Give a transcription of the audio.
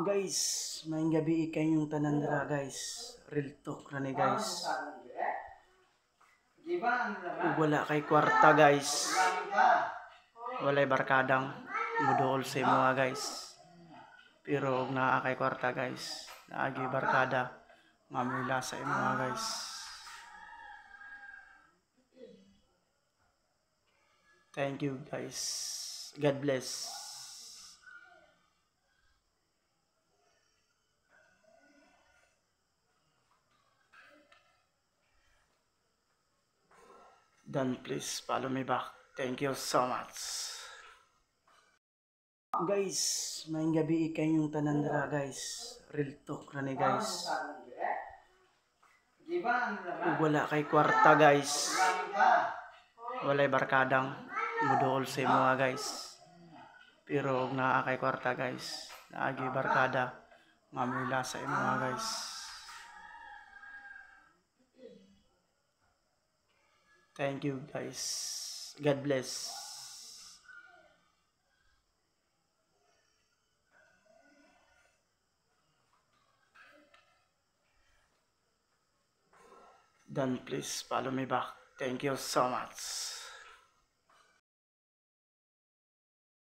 Guys, maayong gabi kayong tanan dira guys. Real talk ra ni guys. Ug wala kay kwarta guys. Walay barkadang muduol sa imo guys. Pero og naa kay kwarta guys. Naagi barkada mamila sa imo guys. Thank you guys. God bless. Then please follow me back. Thank you so much. Guys, maayong gabi kayong tanan dira guys. Real talk ra ni guys. Ug wala kay kwarta guys. Walay barkadang muduol sa imo guys. Pero og naa kay kwarta guys. Naagi barkada mamila sa imo guys. Thank you guys. God bless. Then please follow me back. Thank you so much.